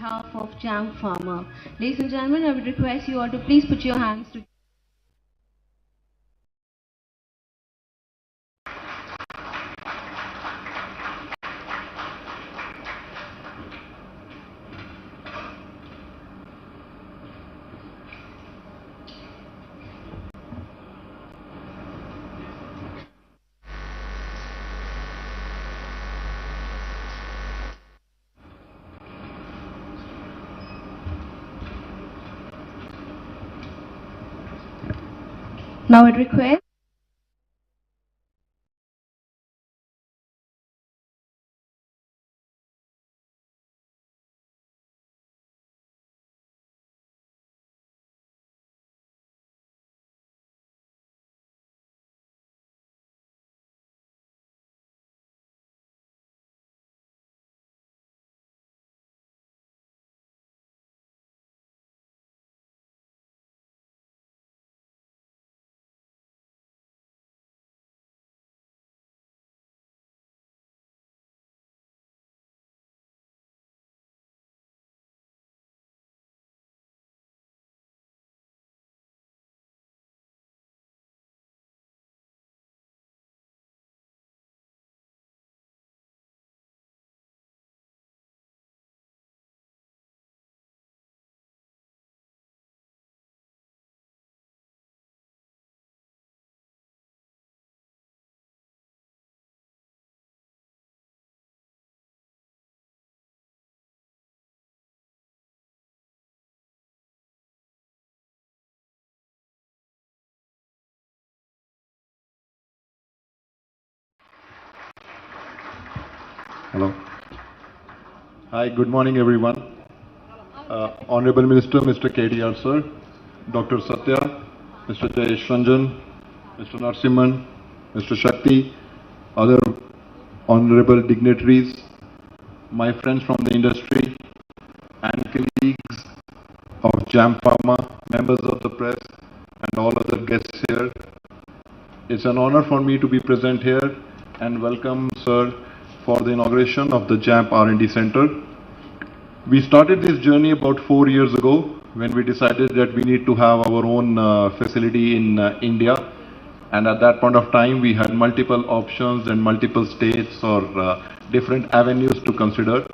behalf of Jamp Pharma. Ladies and gentlemen, I would request you all to please put your hands together. Now I request Hello. Hi, good morning everyone. Honorable Minister, Mr. KTR sir, Dr. Satya, Mr. JaiTelanganaTV, Mr. Narsimhan, Mr. Shakti, other honorable dignitaries, my friends from the industry and colleagues of Jamp Pharma, members of the press and all other guests here. It's an honor for me to be present here and welcome sir for the inauguration of the Jamp R&D Center. We started this journey about 4 years ago when we decided that we need to have our own facility in India, and at that point of time we had multiple options and multiple states or different avenues to consider.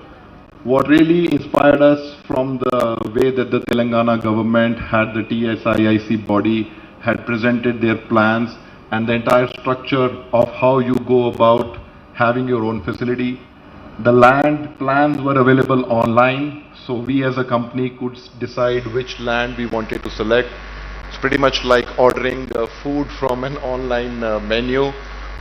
What really inspired us from the way that the Telangana government had the TSIIC body had presented their plans and the entire structure of how you go about having your own facility. The land plans were available online, so we as a company could decide which land we wanted to select. It's pretty much like ordering food from an online menu.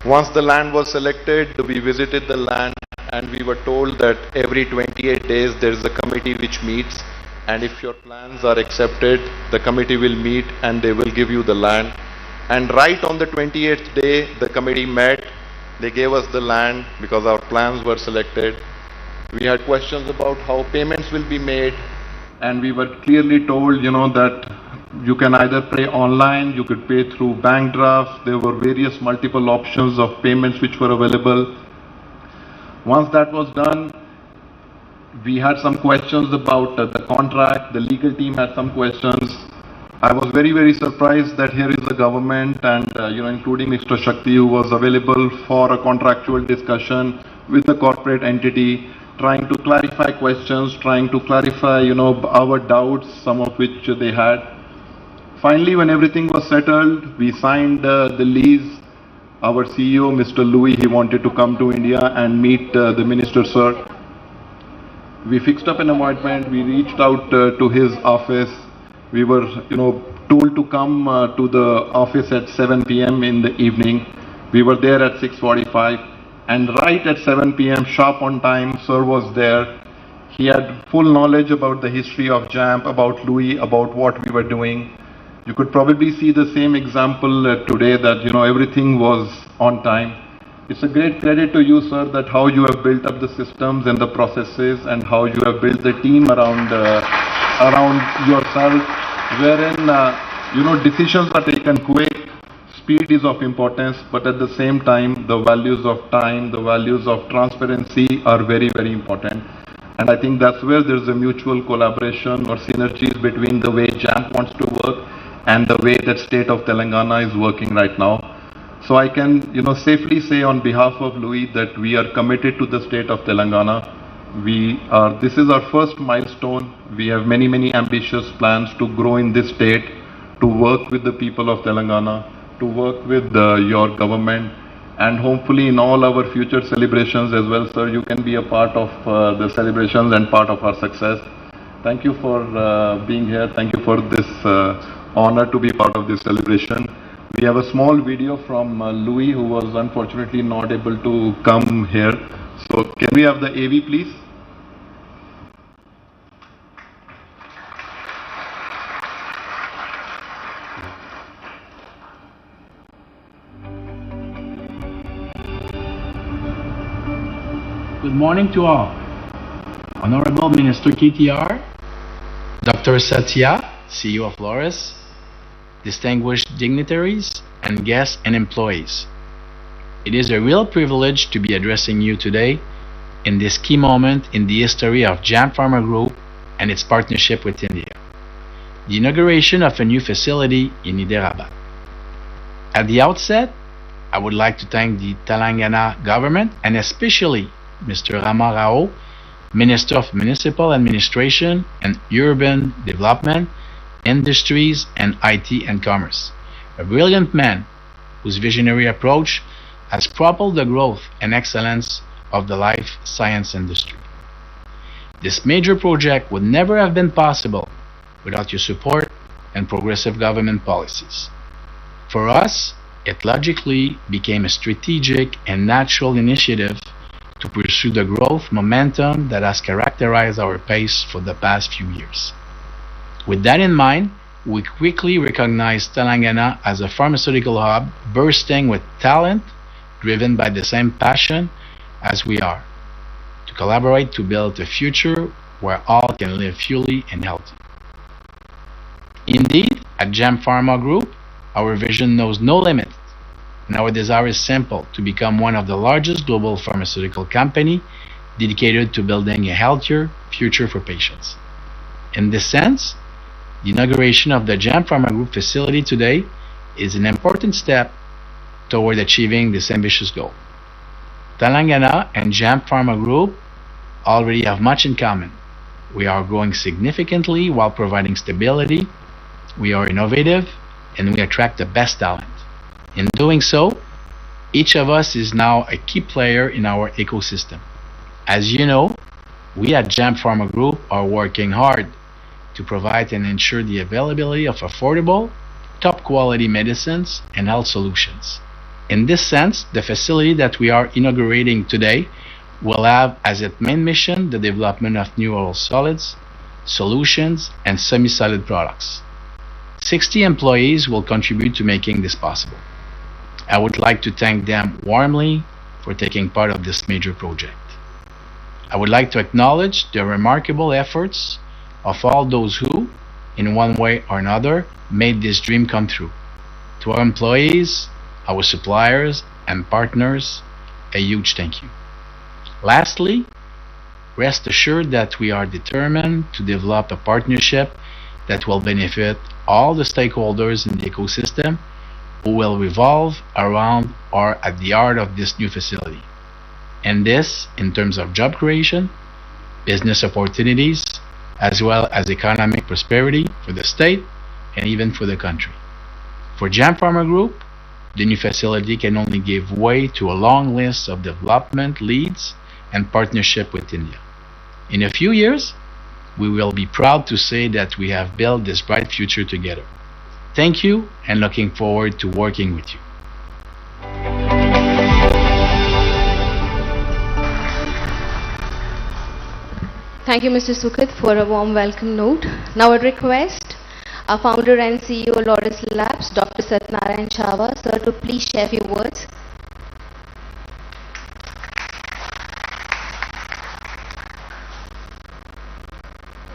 Once the land was selected, we visited the land and we were told that every 28 days there is a committee which meets, and if your plans are accepted, the committee will meet and they will give you the land. And right on the 28th day, the committee met. They gave us the land because our plans were selected. We had questions about how payments will be made, and we were clearly told, that you can either pay online, you could pay through bank drafts. There were various multiple options of payments which were available. Once that was done, we had some questions about the contract. The legal team had some questions. I was very, very surprised that here is the government and, including Mr. Shakti, who was available for a contractual discussion with the corporate entity, trying to clarify questions, trying to clarify, our doubts, some of which they had. Finally, when everything was settled, we signed the lease. Our CEO, Mr. Louis, he wanted to come to India and meet the minister, sir. We fixed up an appointment. We reached out to his office. We were, told to come to the office at 7 p.m. in the evening. We were there at 6:45, and right at 7 p.m. sharp on time, sir was there. He had full knowledge about the history of Jamp, about Louis, about what we were doing. You could probably see the same example today that, everything was on time. It's a great credit to you, sir, that how you have built up the systems and the processes and how you have built the team around yourself, wherein, decisions are taken quick, speed is of importance, but at the same time, the values of time, the values of transparency are very, very important. And I think that's where there's a mutual collaboration or synergies between the way Jamp wants to work and the way that state of Telangana is working right now. So I can, safely say on behalf of Louis that we are committed to the state of Telangana. This is our first milestone. We have many, many ambitious plans to grow in this state, to work with the people of Telangana, to work with your government, and hopefully in all our future celebrations as well, sir, you can be a part of the celebrations and part of our success. Thank you for being here. Thank you for this honor to be part of this celebration. We have a small video from Louis, who was unfortunately not able to come here. So can we have the AV, please? Good morning to all. Honorable Minister KTR, Dr. Satya, CEO of Loris, distinguished dignitaries and guests and employees. It is a real privilege to be addressing you today in this key moment in the history of Jamp Pharma Group and its partnership with India, the inauguration of a new facility in Hyderabad. At the outset, I would like to thank the Telangana government and especially Mr. Rama Rao, Minister of Municipal Administration and Urban Development, Industries and IT and Commerce, a brilliant man whose visionary approach has propelled the growth and excellence of the life science industry. This major project would never have been possible without your support and progressive government policies. For us, it logically became a strategic and natural initiative to pursue the growth momentum that has characterized our pace for the past few years. With that in mind, we quickly recognized Telangana as a pharmaceutical hub bursting with talent, driven by the same passion as we are, to collaborate to build a future where all can live fully and healthy. Indeed, at Jamp Pharma Group, our vision knows no limit, and our desire is simple: to become one of the largest global pharmaceutical companies dedicated to building a healthier future for patients. In this sense, the inauguration of the Jamp Pharma Group facility today is an important step toward achieving this ambitious goal. Telangana and Jamp Pharma Group already have much in common. We are growing significantly while providing stability, we are innovative, and we attract the best talent. In doing so, each of us is now a key player in our ecosystem. As you know, we at Jamp Pharma Group are working hard to provide and ensure the availability of affordable, top-quality medicines and health solutions. In this sense, the facility that we are inaugurating today will have as its main mission the development of new oral solids, solutions, and semi-solid products. 60 employees will contribute to making this possible. I would like to thank them warmly for taking part of this major project. I would like to acknowledge the remarkable efforts of all those who, in one way or another, made this dream come true. To our employees, our suppliers, and partners, a huge thank you. Lastly, rest assured that we are determined to develop a partnership that will benefit all the stakeholders in the ecosystem who will revolve around or at the heart of this new facility. And this in terms of job creation, business opportunities, as well as economic prosperity for the state and even for the country. For Jamp Pharma Group, the new facility can only give way to a long list of development leads and partnership with India. In a few years, we will be proud to say that we have built this bright future together. Thank you, and looking forward to working with you. Thank you, Mr. Sukrit, for a warm welcome note. Now I request our founder and CEO Loris Labs, Dr. Satyanarayan Chava, sir, to please share a few words.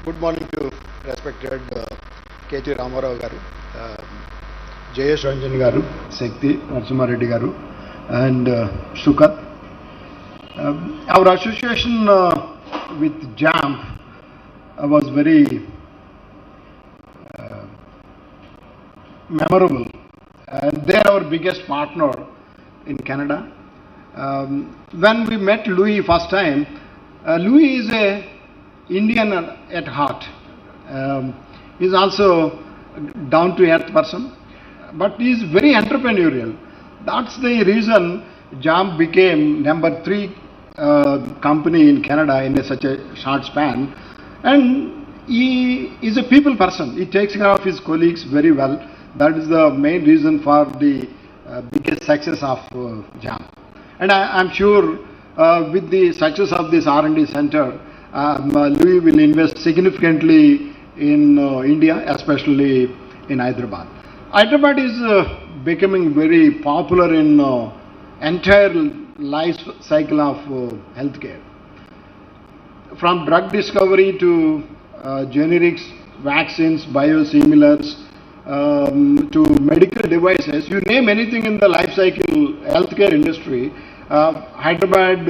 Good morning to respected KTR Ramarao garu, JaiTelanganaTV garu, Sekti Narsimareddy garu, and Shukat. Our association with Jamp was very memorable. They are our biggest partner in Canada. When we met Louis first time, Louis is a Indian at heart. He's also down-to-earth person, but he's very entrepreneurial. That's the reason Jamp became number 3 company in Canada in such a short span. And he is a people person. He takes care of his colleagues very well. That is the main reason for the biggest success of Jamp. And I'm sure with the success of this R&D center, Louis will invest significantly in India, especially in Hyderabad. Hyderabad is becoming very popular in entire life cycle of healthcare. From drug discovery to generics, vaccines, biosimilars, to medical devices, you name anything in the life cycle healthcare industry, Hyderabad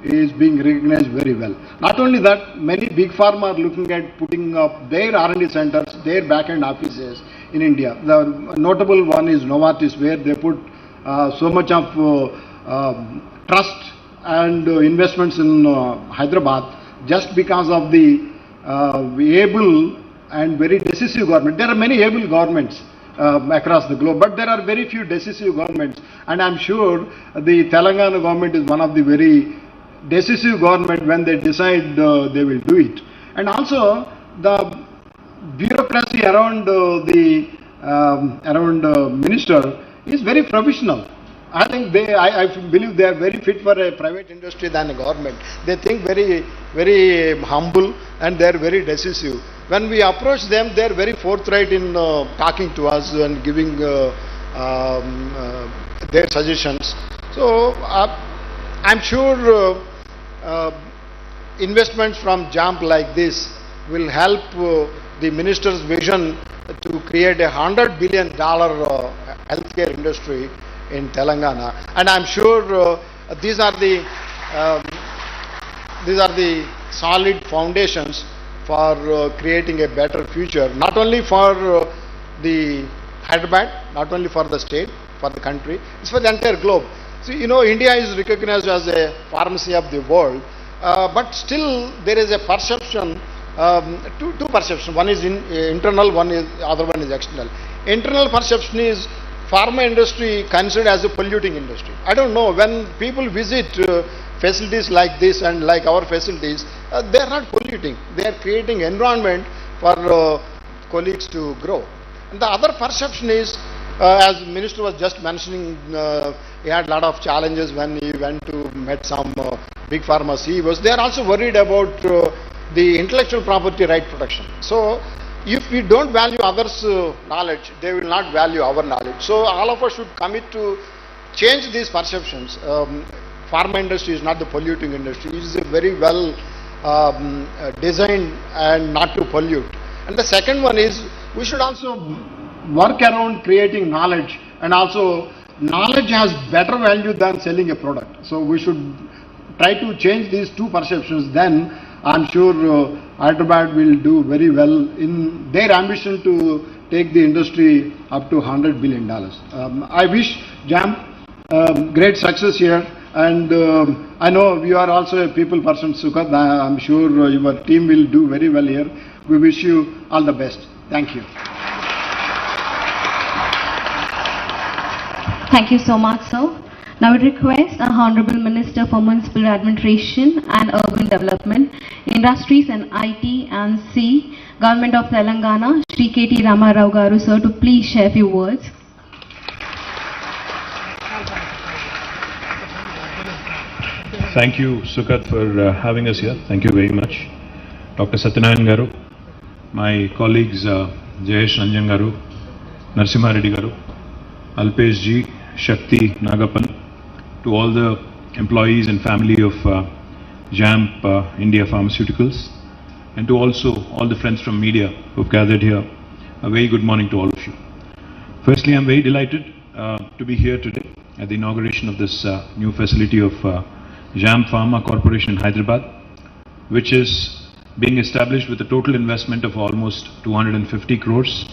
is being recognized very well. Not only that, many big pharma are looking at putting up their R&D centers, their back-end offices in India. The notable one is Novartis, where they put so much of trust and investments in Hyderabad just because of the able and very decisive government. There are many able governments across the globe, but there are very few decisive governments, and I'm sure the Telangana government is one of the very decisive government. When they decide, they will do it. And also the bureaucracy around the minister is very professional. I think I believe they are very fit for a private industry than a government. They think very humble, and they are very decisive. When we approach them, they are very forthright in talking to us and giving their suggestions. So I'm sure investments from Jamp like this will help the minister's vision to create $100 billion healthcare industry in Telangana, and I'm sure these are the solid foundations for creating a better future, not only for the Hyderabad, not only for the state, for the country, it's for the entire globe. So, you know, India is recognized as a pharmacy of the world, but still there is a perception, two perceptions. One is internal, other one is external. Internal perception is pharma industry considered as a polluting industry. I don't know, when people visit facilities like this and like our facilities, they are not polluting. They are creating environment for colleagues to grow. And the other perception is, as the minister was just mentioning, he had a lot of challenges when he went to meet some big pharma CEOs. They are also worried about the intellectual property right protection. So if we don't value others' knowledge, they will not value our knowledge. So all of us should commit to change these perceptions. Pharma industry is not the polluting industry. It is a very well designed and not to pollute. And the second one is, we should also work around creating knowledge, and also knowledge has better value than selling a product. So we should try to change these two perceptions. Then I'm sure Hyderabad will do very well in their ambition to take the industry up to $100 billion. I wish Jamp great success here, and I know you are also a people person, Sukhat. I'm sure your team will do very well here. We wish you all the best. Thank you. Thank you so much, sir. Now I request our Honorable Minister for Municipal Administration and Urban Development, Industries and IT and C, Government of Telangana, Shri KTR Garu, sir, to please share a few words. Thank you, Sukhat, for having us here. Thank you very much. Dr. JaiTelanganaTV, my colleagues JaiTelanganaTV Garu, Narsimha Reddy Garu, Alpesh Ji, Shakti Nagapan, to all the employees and family of Jamp India Pharmaceuticals, and to also all the friends from media who have gathered here. A very good morning to all of you. Firstly, I'm very delighted to be here today at the inauguration of this new facility of Jamp Pharma Corporation in Hyderabad. which is being established with a total investment of almost 250 crores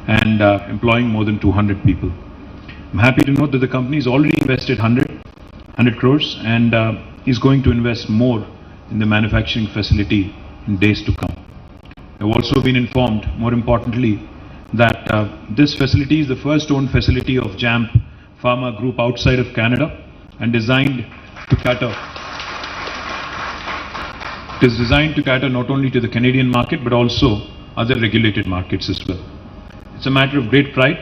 and employing more than 200 people. I'm happy to note that the company has already invested 100 crores and is going to invest more in the manufacturing facility in days to come. I've also been informed, more importantly, that this facility is the first owned facility of Jamp Pharma Group outside of Canada and designed to cater. It is designed to cater not only to the Canadian market but also other regulated markets as well. It's a matter of great pride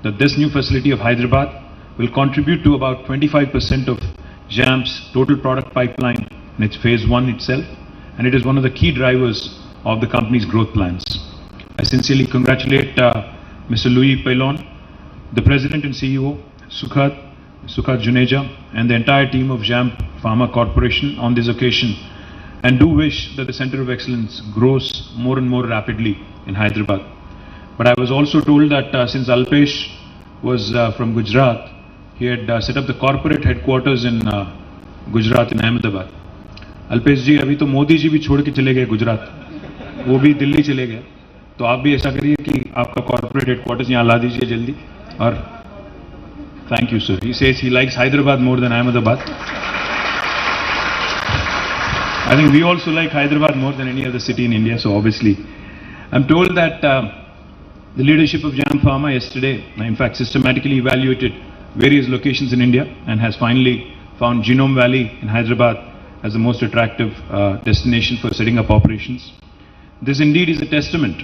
that this new facility of Hyderabad will contribute to about 25% of Jamp's total product pipeline in its phase 1 itself, and it is one of the key drivers of the company's growth plans. I sincerely congratulate Mr. Louis Pailon, the President and CEO, Sukhat Juneja, and the entire team of Jamp Pharma Corporation on this occasion, and do wish that the Center of Excellence grows more and more rapidly in Hyderabad. But I was also told that since Alpesh was from Gujarat, he had set up the corporate headquarters in Gujarat in Ahmedabad. Alpesh ji, अभी तो मोदी जी भी छोड़ के चले गए गुजरात, वो भी दिल्ली चले गए, तो आप भी ऐसा करिए कि आपका corporate headquarters यहाँ ला दीजिए जल्दी. और thank you sir. He says he likes Hyderabad more than Ahmedabad. I think we also like Hyderabad more than any other city in India, so obviously. I'm told that the leadership of Jamp Pharma yesterday, in fact, systematically evaluated various locations in India and has finally found Genome Valley in Hyderabad as the most attractive destination for setting up operations. This indeed is a testament,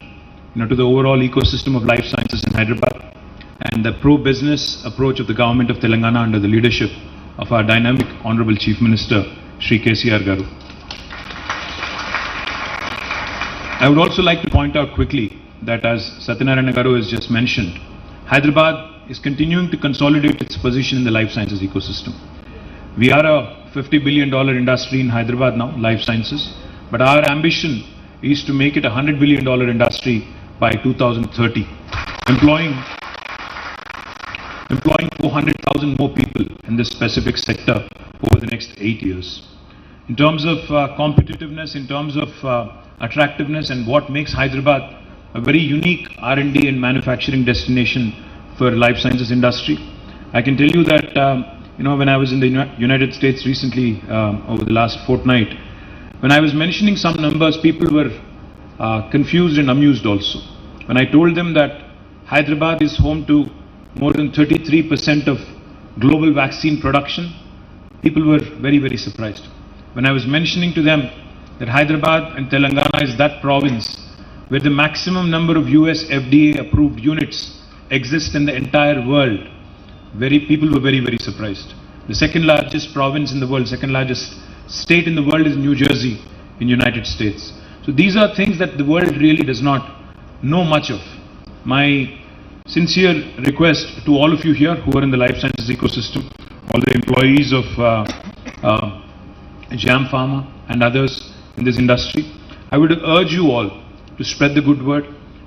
to the overall ecosystem of life sciences in Hyderabad and the pro-business approach of the government of Telangana under the leadership of our dynamic Honorable Chief Minister, Shri KTR Garu. I would also like to point out quickly that, as Satyanarayana Garu has just mentioned, Hyderabad is continuing to consolidate its position in the life sciences ecosystem. We are a $50 billion industry in Hyderabad now, life sciences, but our ambition is to make it a $100 billion industry by 2030, employing 400,000 more people in this specific sector over the next 8 years. In terms of competitiveness, in terms of attractiveness, and what makes Hyderabad a very unique R&D and manufacturing destination for life sciences industry, I can tell you that when I was in the United States recently over the last fortnight, when I was mentioning some numbers, people were confused and amused also. When I told them that Hyderabad is home to more than 33% of global vaccine production, people were very, very surprised. When I was mentioning to them that Hyderabad and Telangana is that province where the maximum number of US FDA approved units exist in the entire world, people were very, very surprised. The second largest province in the world, second largest state in the world is New Jersey in the United States. So these are things that the world really does not know much of. My sincere request to all of you here who are in the life sciences ecosystem, all the employees of Jamp Pharma and others in this industry, I would urge you all to spread the good word.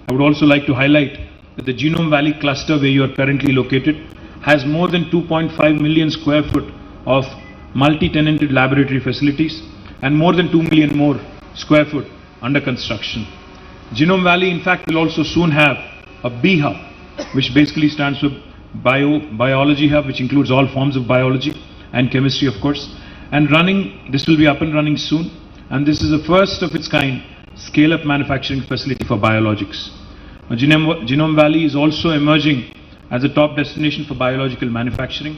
I would also like to highlight that the Genome Valley cluster where you are currently located has more than 2.5 million square foot of multi-tenanted laboratory facilities and more than 2 million more square foot under construction. Genome Valley, in fact, will also soon have a B hub, which basically stands for biology hub, which includes all forms of biology and chemistry, of course. And this will be up and running soon. And this is the first of its kind scale-up manufacturing facility for biologics. Now, Genome Valley is also emerging as a top destination for biological manufacturing.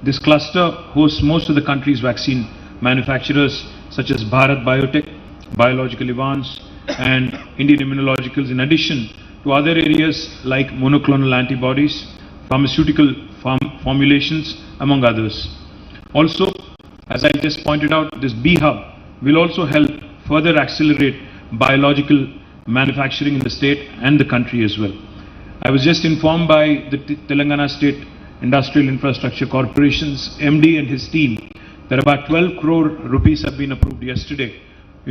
This cluster hosts most of the country's vaccine manufacturers such as Bharat Biotech, Biological Evans, and Indian Immunologicals, in addition to other areas like monoclonal antibodies, pharmaceutical formulations, among others. Also, as I just pointed out, this B Hub will also help further accelerate biological manufacturing in the state and the country as well. I was just informed by the Telangana State Industrial Infrastructure Corporation's MD and his team that about 12 crore rupees have been approved yesterday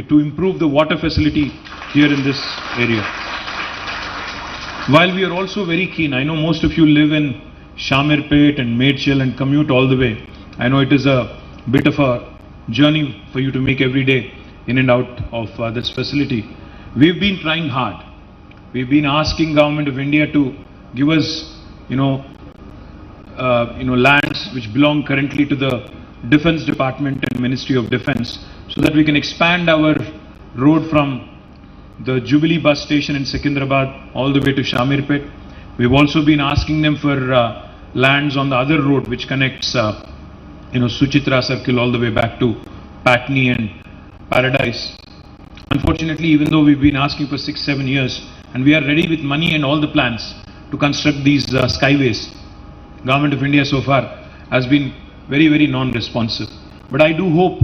to improve the water facility here in this area. While we are also very keen, I know most of you live in Shamirpet and Medchal and commute all the way. I know it is a bit of a journey for you to make every day in and out of this facility. We've been trying hard. We've been asking Government of India to give us, lands which belong currently to the Defence Department and Ministry of Defence, so that we can expand our road from the Jubilee bus station in Secunderabad all the way to Shamirpet. We've also been asking them for lands on the other road which connects, Suchitra Circle all the way back to Patni and Paradise. Unfortunately, even though we've been asking for 6-7 years, and we are ready with money and all the plans to construct these skyways, Government of India so far has been very, very non-responsive. But I do hope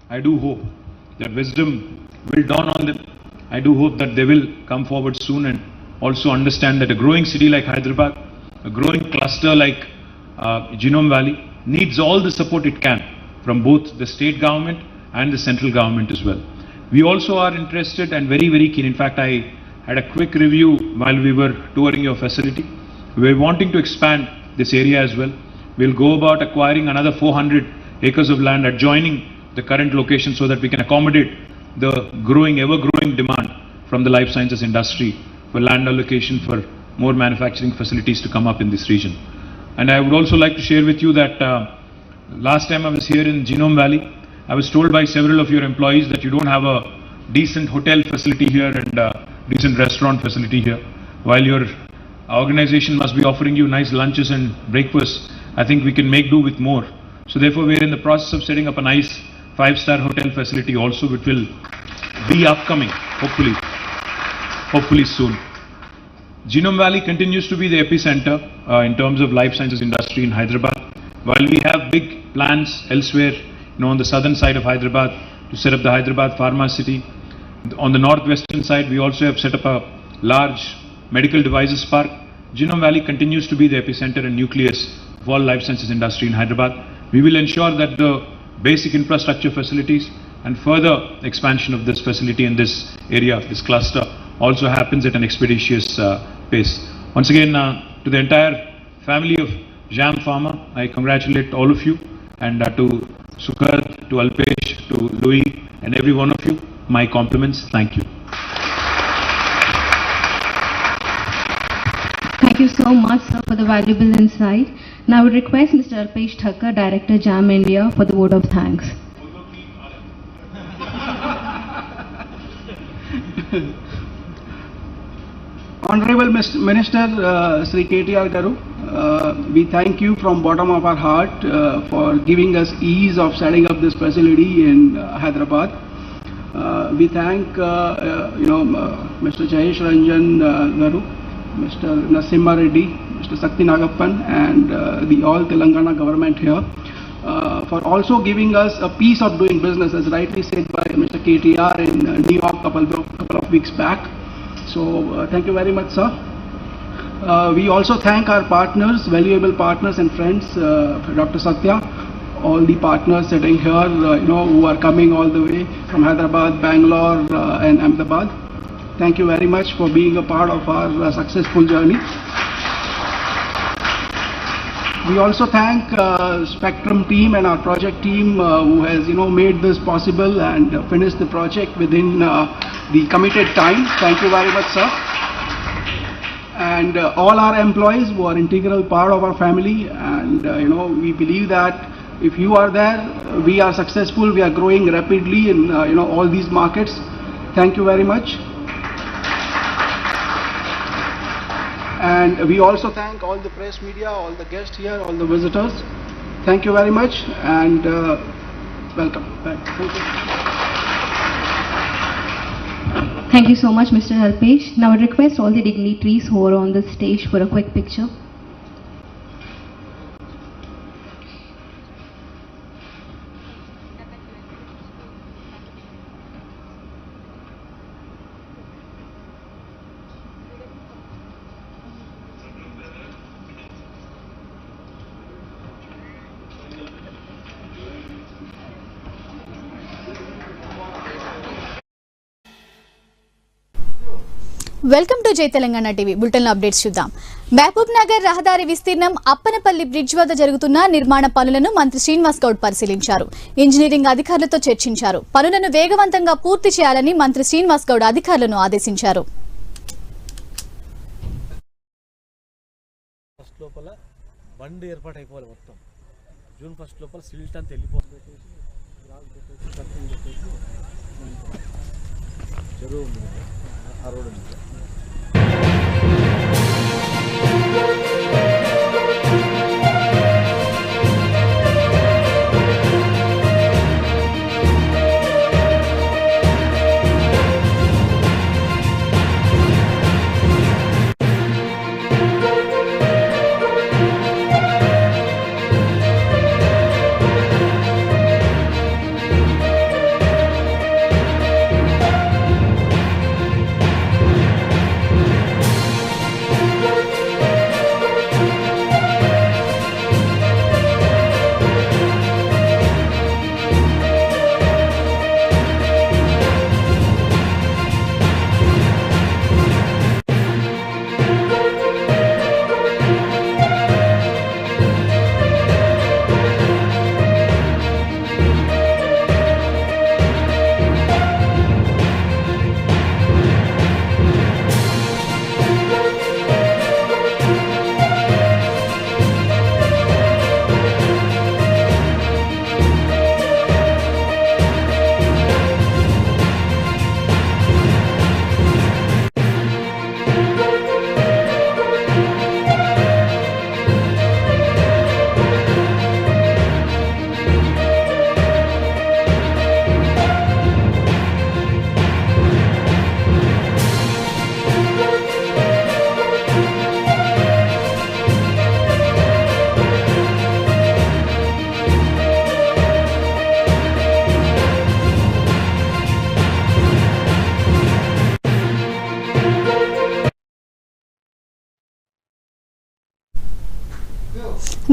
that wisdom will dawn on them. I do hope that they will come forward soon and also understand that a growing city like Hyderabad, a growing cluster like Genome Valley needs all the support it can from both the state government and the central government as well. We also are interested and very, very keen. In fact, I had a quick review while we were touring your facility. We're wanting to expand this area as well. We'll go about acquiring another 400 acres of land adjoining the current location so that we can accommodate the growing, ever-growing demand from the life sciences industry for land allocation for more manufacturing facilities to come up in this region. And I would also like to share with you that last time I was here in Genome Valley, I was told by several of your employees that you don't have a decent hotel facility here and a decent restaurant facility here, while your organization must be offering you nice lunches and breakfasts. I think we can make do with more. So therefore, we are in the process of setting up a nice 5-star hotel facility also, which will be upcoming, hopefully soon. Genome Valley continues to be the epicenter in terms of life sciences industry in Hyderabad. While we have big plans elsewhere, on the southern side of Hyderabad to set up the Hyderabad Pharma city. On the northwestern side, we also have set up a large medical devices park. Genome Valley continues to be the epicenter and nucleus of all life sciences industry in Hyderabad. We will ensure that the basic infrastructure facilities and further expansion of this facility in this area, this cluster, also happens at an expeditious pace. Once again, to the entire family of Jamp Pharma, I congratulate all of you, and to Sukad, to Alpesh, to Louis, and every one of you, my compliments. Thank you. Thank you so much, sir, for the valuable insight. Now I would request Mr. Alpesh Thakkar, Director Jamp India, for the vote of thanks. Honorable Minister Sri KTR Garu, we thank you from bottom of our heart for giving us ease of setting up this facility in Hyderabad. We thank Mr. JaiTelanganaTV Garu, Mr. Narasimha Reddy, Mr. Sakti Nagappan, and the all Telangana government here for also giving us a piece of doing business, as rightly said by Mr. KTR in New York couple of weeks back. So thank you very much, sir. We also thank our partners, valuable partners and friends, Dr. Satya, all the partners sitting here, who are coming all the way from Hyderabad, Bangalore, and Ahmedabad. Thank you very much for being a part of our successful journey. We also thank Spectrum team and our project team who has made this possible and finished the project within the committed time. Thank you very much, sir. And all our employees who are integral part of our family, and we believe that if you are there, we are successful. We are growing rapidly in all these markets. Thank you very much. And we also thank all the press media, all the guests here, all the visitors. Thank you very much, and welcome. Thank you. Thank you so much, Mr. Alpesh. Now I request all the dignitaries who are on the stage for a quick picture. Welcome to JaiTelanganaTV bulletin updates చూద్దాం. మహబూబ్ నగర్ రహదారి విస్తీర్ణం Appanapalli bridge వద్ద జరుగుతున్న నిర్మాణ పనులను మంత్రి శ్రీనివాస్ గౌడ్ పరిశీలించారు. Engineering అధికారులతో చర్చించారు. పనులను వేగవంతంగా పూర్తి చేయాలని మంత్రి శ్రీనివాస్ గౌడ్ అధికారులను ఆదేశించారు. బండి ఏర్పాటు అయిపోవాలి. మొత్తం జూన్ 1 లోపల సిల్ట్ అంతా వెళ్ళిపోతుంది. చెరువు ఉంది, ఆ రోడ్ ఉంది.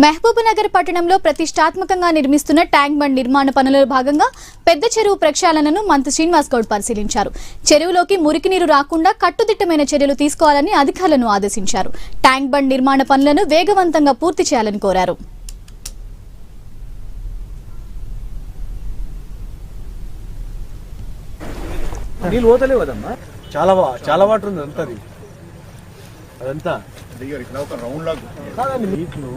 మహబూబ్ నగర్ పట్టణంలో ప్రతిష్టాత్మకంగా నిర్మిస్తున్న ట్యాంక్ బండ్ నిర్మాణ పనులలో భాగంగా పెద్ద చెరువు ప్రక్షాళనను మంత్రి శ్రీనివాస్ గౌడ్ పరిశీలించారు. చెరువులోకి మురికి నీరు రాకుండా కట్టుదిట్టమైన చర్యలు తీసుకోవాలని అధికారులను ఆదేశించారు. ట్యాంక్ బండ్ నిర్మాణ పనులను వేగవంతంగా పూర్తి చేయాలని కోరారు. నీళ్ళు పోతలేవు కదమ్మా, చాలా వాటర్ ఉంది అదంతా కాదండి. నీళ్ళు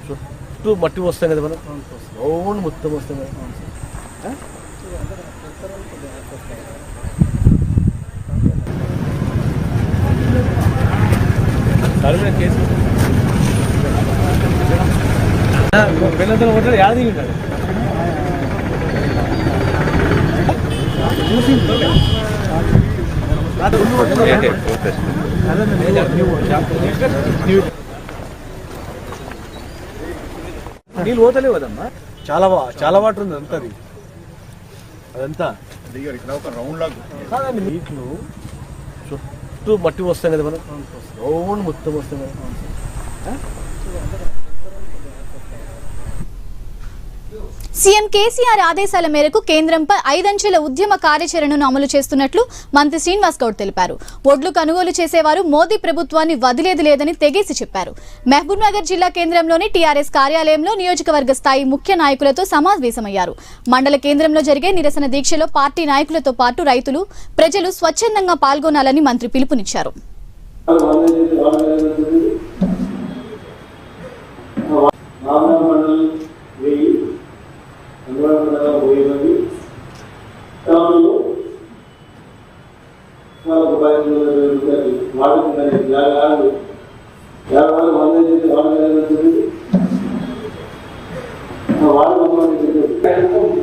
చుట్టూ మట్టి వస్తాయి కదా, మనం రౌండ్ మొత్తం వస్తాయి కదా. పిల్లలతో కొట్టాడు, యాద దిగింటాడు. నీళ్ళు పోతలేవు కదమ్మా, చాలా వాటర్ ఉంది అదంతా కాదండి. నీళ్ళు చుట్టూ మట్టి వస్తాయి కదా, మనం రౌండ్ మొత్తం వస్తాయి కదా. సీఎం కేసీఆర్ ఆదేశాల మేరకు కేంద్రంపై 5 అంచెల ఉద్యమ కార్యాచరణను అమలు చేస్తున్నట్లు మంత్రి శ్రీనివాస్ గౌడ్ తెలిపారు. ఒడ్లు కొనుగోలు చేసేవారు మోదీ ప్రభుత్వాన్ని వదిలేది లేదని తెగేసి చెప్పారు. మహబూబ్ నగర్ జిల్లా కేంద్రంలోని టీఆర్ఎస్ కార్యాలయంలో నియోజకవర్గ స్థాయి ముఖ్య నాయకులతో సమావేశమయ్యారు. మండల కేంద్రంలో జరిగే నిరసన దీక్షలో పార్టీ నాయకులతో పాటు రైతులు, ప్రజలు స్వచ్ఛందంగా పాల్గొనాలని మంత్రి పిలుపునిచ్చారు. వాడు